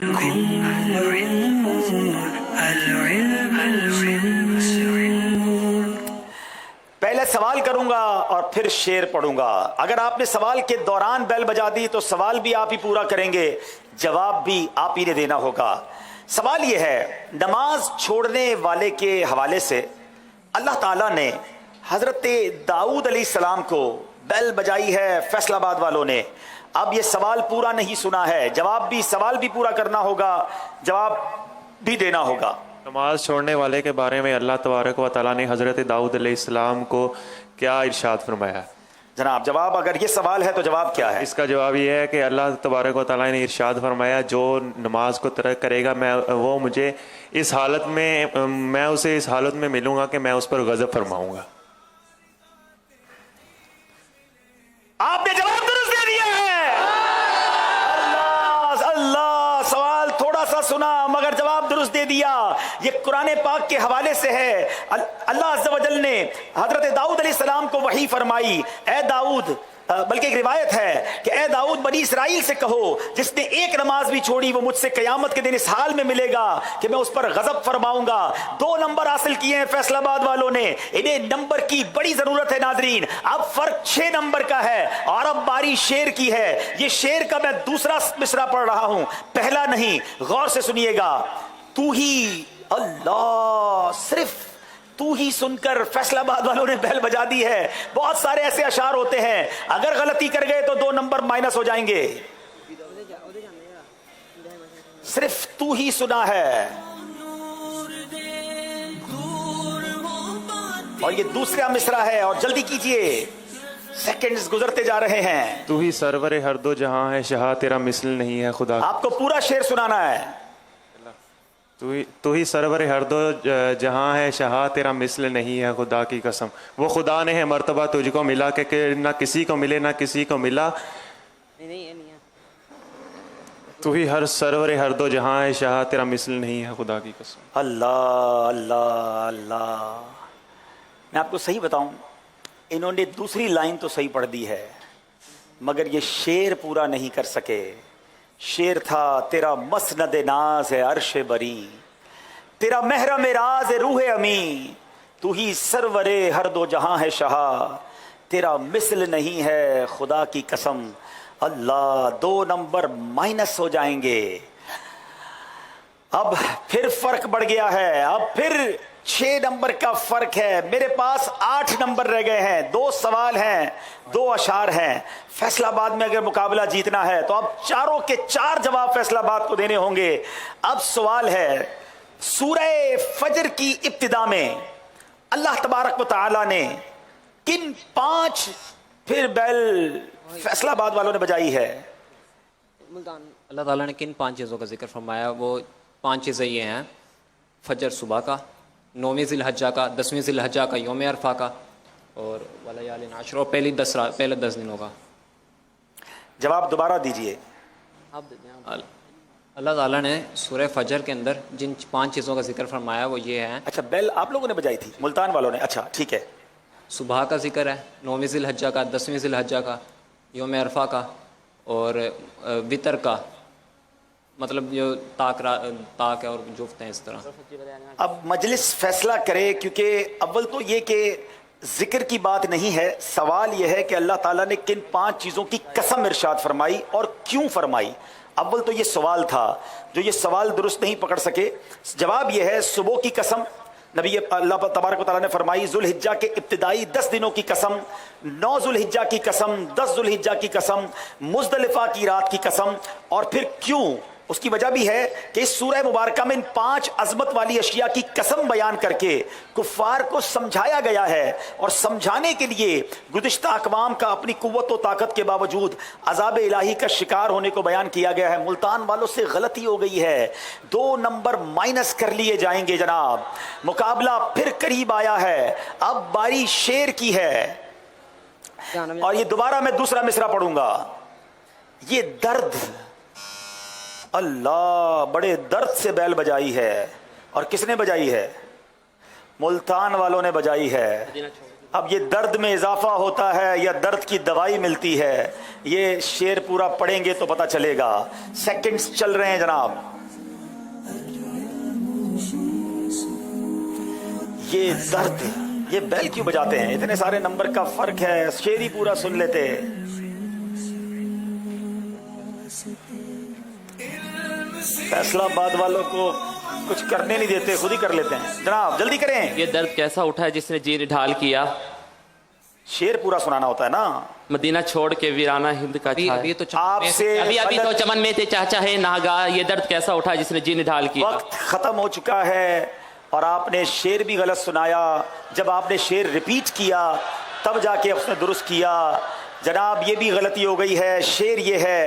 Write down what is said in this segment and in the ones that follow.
پہلے سوال کروں گا اور پھر شعر پڑھوں گا. اگر آپ نے سوال کے دوران بیل بجا دی تو سوال بھی آپ ہی پورا کریں گے, جواب بھی آپ ہی نے دینا ہوگا. سوال یہ ہے, نماز چھوڑنے والے کے حوالے سے اللہ تعالیٰ نے حضرت داؤد علیہ السلام کو بیل بجائی ہے فیصل آباد والوں نے. اب یہ سوال پورا نہیں سنا ہے, جواب بھی سوال بھی پورا کرنا ہوگا, جواب بھی دینا ہوگا. نماز چھوڑنے والے کے بارے میں اللہ تبارک و تعالیٰ نے حضرت داؤد علیہ السلام کو کیا ارشاد فرمایا؟ جناب جواب, اگر یہ سوال ہے تو جواب کیا ہے؟ اس کا جواب یہ ہے کہ اللہ تبارک و تعالیٰ نے ارشاد فرمایا, جو نماز کو ترک کرے گا وہ مجھے اس حالت میں اسے اس حالت میں ملوں گا کہ میں اس پر غضب فرماؤں گا. آپ نے جواب درست دے دیا ہے. اللہ اللہ, سوال تھوڑا سا سنا مگر جواب درست دے دیا. یہ قرآن پاک کے حوالے سے ہے. اللہ عز و جل نے حضرت داؤد علیہ السلام کو وحی فرمائی, اے داؤد, بلکہ ایک روایت ہے کہ اے داؤد بنی اسرائیل سے کہو جس نے ایک نماز بھی چھوڑی وہ مجھ سے قیامت کے دن اس حال میں ملے گا کہ میں اس پر غضب فرماؤں گا. 2 نمبر حاصل کیے ہیں فیصل آباد والوں نے, انہیں نمبر کی بڑی ضرورت ہے ناظرین. اب فرق 6 نمبر کا ہے اور اب باری شعر کی ہے. یہ شعر کا میں دوسرا مصرع پڑھ رہا ہوں, پہلا نہیں, غور سے سنیے گا. تو ہی اللہ, صرف تو ہی سن کر فیصل آباد والوں نے بیل بجا دی ہے. بہت سارے ایسے اشعار ہوتے ہیں اگر غلطی کر گئے تو 2 نمبر مائنس ہو جائیں گے. صرف تو ہی سنا ہے, اور یہ دوسرا مصرع ہے, اور جلدی کیجئے سیکنڈز گزرتے جا رہے ہیں. تو ہی سرور ہر دو جہاں ہے شہا, تیرا مثل نہیں ہے خدا. آپ کو پورا شعر سنانا ہے. تو ہی سرور ہر دو جہاں ہے شہا, تیرا مثل نہیں ہے خدا کی قسم. وہ خدا نے ہے مرتبہ تجھ کو ملا کہ نہ کسی کو ملے نہ کسی کو ملا. تو ہی ہر سرور ہر دو جہاں ہے شہا, تیرا مثل نہیں ہے خدا کی قسم. اللہ اللہ اللہ. میں آپ کو صحیح بتاؤں, انہوں نے دوسری لائن تو صحیح پڑھ دی ہے مگر یہ شعر پورا نہیں کر سکے. شعر تھا تیرا مسند ناز ہے عرش بری, تیرا محرم راز ہے روح امی, تو ہی سرور ہر دو جہاں ہے شہا, تیرا مثل نہیں ہے خدا کی قسم. اللہ, 2 نمبر مائنس ہو جائیں گے. اب پھر فرق بڑھ گیا ہے, اب پھر 6 نمبر کا فرق ہے. میرے پاس 8 نمبر رہ گئے ہیں, 2 سوال ہیں, 2 اشعار ہیں. فیصل آباد میں اگر مقابلہ جیتنا ہے تو اب چاروں کے 4 جواب فیصل آباد کو دینے ہوں گے. اب سوال ہے, سورہ فجر کی ابتدا میں اللہ تبارک و تعالی نے کن 5 پھر بیل فیصل آباد والوں نے بجائی ہے؟ اللہ تعالیٰ نے کن 5 چیزوں کا ذکر فرمایا؟ وہ 5 چیزیں یہ ہیں: فجر صبح کا, 9ویں ذی الحجہ کا, 10ویں ذی الحجہ کا, یوم عرفہ کا, اور ولیال عشر, اور پہلے 10 دنوں کا. جواب دوبارہ دیجئے. اللہ تعالیٰ نے سورہ فجر کے اندر جن 5 چیزوں کا ذکر فرمایا وہ یہ ہیں. اچھا, بیل آپ لوگوں نے بجائی تھی, ملتان والوں نے, اچھا ٹھیک ہے. صبح کا ذکر ہے, 9ویں ذی الحجہ کا, 10ویں ذی الحجہ کا, یوم عرفہ کا, اور وطر کا, مطلب جو تاک ہے اور جفت ہیں اس طرح. اب مجلس فیصلہ کرے, کیونکہ اول تو یہ کہ ذکر کی بات نہیں ہے, سوال یہ ہے کہ اللہ تعالیٰ نے کن 5 چیزوں کی قسم ارشاد فرمائی اور کیوں فرمائی. اول تو یہ سوال تھا, جو یہ سوال درست نہیں پکڑ سکے. جواب یہ ہے, صبح کی قسم نبی اللہ تبارک و تعالیٰ نے فرمائی, ذو الحجہ کے ابتدائی 10 دنوں کی قسم, 9 ذو الحجہ کی قسم, 10 ذو الحجہ کی قسم, مزدلفہ کی رات کی قسم. اور پھر کیوں, اس کی وجہ بھی ہے کہ اس سورہ مبارکہ میں ان 5 عظمت والی اشیاء کی قسم بیان کر کے کفار کو سمجھایا گیا ہے, اور سمجھانے کے لیے گزشتہ اقوام کا اپنی قوت و طاقت کے باوجود عذاب الہی کا شکار ہونے کو بیان کیا گیا ہے. ملتان والوں سے غلطی ہو گئی ہے, 2 نمبر مائنس کر لیے جائیں گے جناب. مقابلہ پھر قریب آیا ہے, اب باری شعر کی ہے, اور یہ دوبارہ میں دوسرا مصرع پڑھوں گا. یہ درد, اللہ, بڑے درد سے بیل بجائی ہے, اور کس نے بجائی ہے؟ ملتان والوں نے بجائی ہے. اب یہ درد میں اضافہ ہوتا ہے یا درد کی دوائی ملتی ہے, یہ شعر پورا پڑھیں گے تو پتہ چلے گا. سیکنڈز چل رہے ہیں جناب. یہ درد، یہ بیل کیوں بجاتے ہیں؟ اتنے سارے نمبر کا فرق ہے، شعر ہی پورا سن لیتے. فیصلہ آباد والوں کو کچھ کرنے نہیں دیتے، خود ہی کر لیتے ہیں. جناب جلدی کریں. یہ درد کیسا اٹھا ہے جس نے جی ڈھال کیا، شعر پورا سنانا ہوتا ہے نا. مدینہ چھوڑ کے ویرانہ ہند کا چھائے. ابھی تو آپ سے ابھی تو چمن میں تھے چاہے ناگا. یہ درد کیسا اٹھا جس نے جی ڈھال کیا. وقت ختم ہو چکا ہے اور آپ نے شعر بھی غلط سنایا. جب آپ نے شعر ریپیٹ کیا تب جا کے اس نے درست کیا. جناب یہ بھی غلطی ہو گئی ہے. شعر یہ ہے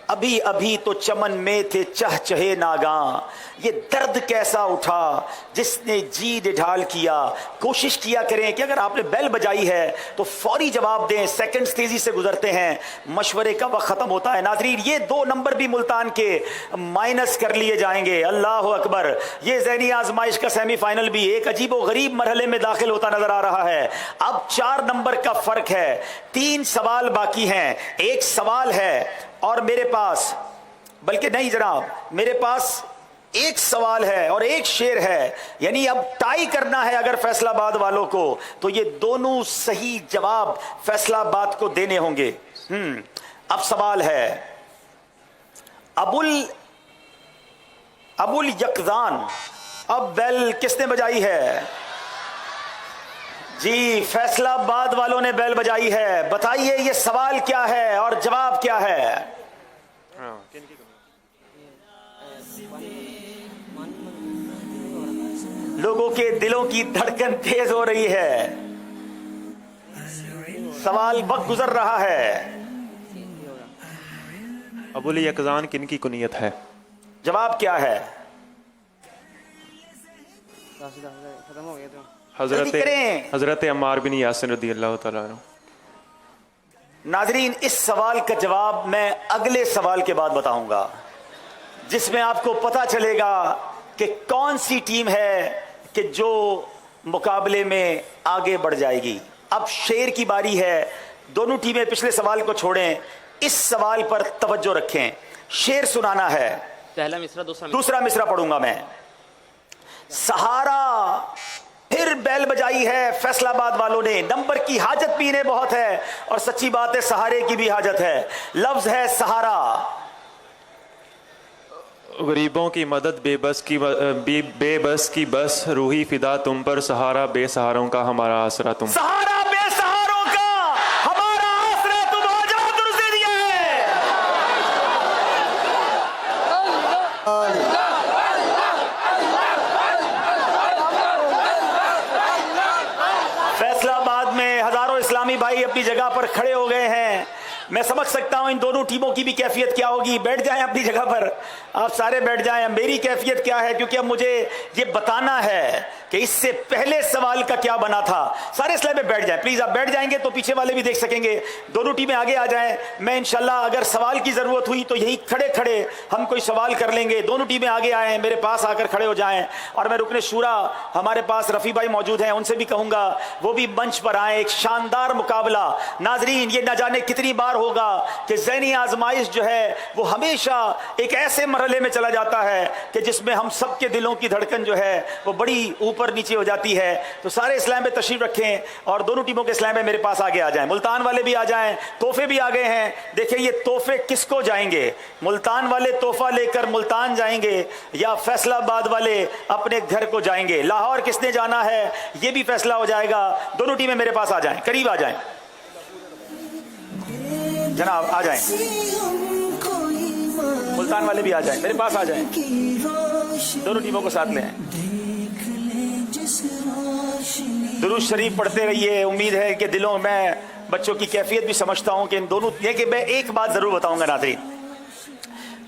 ابھی ابھی تو چمن میں تھے چہے ناگاں. یہ درد کیسا اٹھا جس نے جی ڈھال کیا. کوشش کیا کریں کہ اگر آپ نے بیل بجائی ہے تو فوری جواب دیں. سیکنڈز تیزی سے گزرتے ہیں، مشورے کا وقت ختم ہوتا ہے. ناظرین یہ 2 نمبر بھی ملتان کے مائنس کر لیے جائیں گے. اللہ اکبر. یہ ذہنی آزمائش کا سیمی فائنل بھی ایک عجیب و غریب مرحلے میں داخل ہوتا نظر آ رہا ہے. اب 4 نمبر کا فرق ہے. 3 سوال باقی ہیں. ایک سوال ہے اور میرے پاس، بلکہ نہیں جناب، میرے پاس ایک سوال ہے اور ایک شعر ہے. یعنی اب ٹائی کرنا ہے اگر فیصلہ آباد والوں کو تو یہ دونوں صحیح جواب فیصلہ آباد کو دینے ہوں گے. اب سوال ہے ابو الیقظان. اب بیل کس نے بجائی ہے؟ جی فیصلہ آباد والوں نے بیل بجائی ہے. بتائیے یہ سوال کیا ہے اور جواب کیا ہے؟ لوگوں کے دلوں کی دھڑکن تیز ہو رہی ہے. سوال وقت گزر رہا ہے. ابو الیقظان کن کی کنیت ہے؟ جواب کیا ہے؟ جلدی کریں. حضرت عمار بن یاسر رضی اللہ تعالیٰ عنہ. ناظرین اس سوال کا جواب میں اگلے سوال کے بعد بتاؤں گا، جس میں آپ کو پتا چلے گا کہ کون سی ٹیم ہے کہ جو مقابلے میں آگے بڑھ جائے گی. اب شعر کی باری ہے. دونوں ٹیمیں پچھلے سوال کو چھوڑیں، اس سوال پر توجہ رکھیں. شعر سنانا ہے. پہلا مصرع دوسرا مصرع پڑھوں گا میں. سہارا پھر بیل بجائی ہے فیصلہ آباد والوں نے. نمبر کی حاجت بھی انہیں بہت ہے اور سچی بات ہے سہارے کی بھی حاجت ہے. لفظ ہے سہارا. غریبوں کی مدد بے بس کی بس روحی فدا تم پر. سہارا بے سہاروں کا ہمارا آسرا تم. سہارا بے سہاروں کا ہمارا آسرا تم. ہو جاؤ درست دے دیا ہے. فیصلہ آباد میں ہزاروں اسلامی بھائی اپنی جگہ پر کھڑے ہو گئے ہیں. میں سمجھ سکتا ہوں ان دونوں ٹیموں کی بھی کیفیت کیا ہوگی. بیٹھ جائیں اپنی جگہ پر، آپ سارے بیٹھ جائیں. میری کیفیت کیا ہے، کیونکہ اب مجھے یہ بتانا ہے کہ اس سے پہلے سوال کا کیا بنا تھا. سارے اسلام میں بیٹھ جائیں پلیز. آپ بیٹھ جائیں گے تو پیچھے والے بھی دیکھ سکیں گے. دونوں ٹیمیں آگے آ جائیں. میں انشاءاللہ اگر سوال کی ضرورت ہوئی تو یہی کھڑے کھڑے ہم کوئی سوال کر لیں گے. دونوں ٹیمیں آگے آئیں، میرے پاس آ کر کھڑے ہو جائیں. اور میں رکن شورا ہمارے پاس رفیع بھائی موجود ہیں، ان سے بھی کہوں گا وہ بھی منچ پر آئیں. ایک شاندار مقابلہ. ناظرین یہ نہ جانے کتنی بار ہوگا کہ ذہنی آزمائش جو ہے وہ ہمیشہ ایک ایسے مرحلے میں چلا جاتا ہے کہ جس میں ہم سب کے دلوں کی دھڑکن جو ہے وہ بڑی اوپر نیچے ہو جاتی ہے. تو سارے اسلام پہ تشریف رکھیں اور دونوں ٹیموں کے اسلام پہ میرے پاس آگے آ جائیں. ملتان والے بھی آ جائیں. تحفے بھی آ گئے ہیں. دیکھیں یہ تحفے کس کو جائیں گے. ملتان والے تحفہ لے کر ملتان جائیں گے یا فیصلہ آباد والے اپنے گھر کو جائیں گے. لاہور کس نے جانا ہے یہ بھی فیصلہ ہو جائے گا. دونوں ٹیمیں میرے پاس آ جائیں، قریب آ جائیں. جناب آ جائیں. ملتان والے بھی آ جائیں، میرے پاس آ جائیں. دونوں ٹیموں کو ساتھ لیں. درود شریف پڑھتے رہیے. امید ہے کہ دلوں میں بچوں کی کیفیت بھی سمجھتا ہوں کہ ان دونوں، یہ کہ میں ایک بات ضرور بتاؤں گا ناظرین،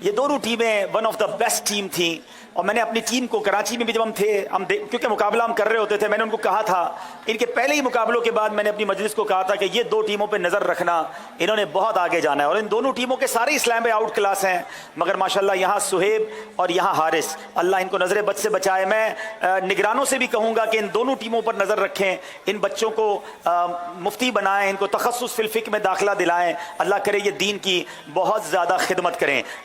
یہ دونوں ٹیمیں one of the best team تھیں. اور میں نے اپنی ٹیم کو کراچی میں بھی جب ہم تھے کیونکہ مقابلہ ہم کر رہے ہوتے تھے، میں نے ان کو کہا تھا ان کے پہلے ہی مقابلوں کے بعد میں نے اپنی مجلس کو کہا تھا کہ یہ 2 ٹیموں پہ نظر رکھنا، انہوں نے بہت آگے جانا ہے. اور ان دونوں ٹیموں کے سارے اسلام پہ آؤٹ کلاس ہیں، مگر ماشاءاللہ یہاں سہیب اور یہاں حارث، اللہ ان کو نظر بد سے بچائے. میں نگرانوں سے بھی کہوں گا کہ ان دونوں ٹیموں پر نظر رکھیں. ان بچوں کو مفتی بنائیں، ان کو تخصص فی الفقہ میں داخلہ دلائیں. اللہ کرے یہ دین کی بہت زیادہ خدمت کریں.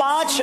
5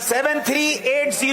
7380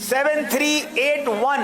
7381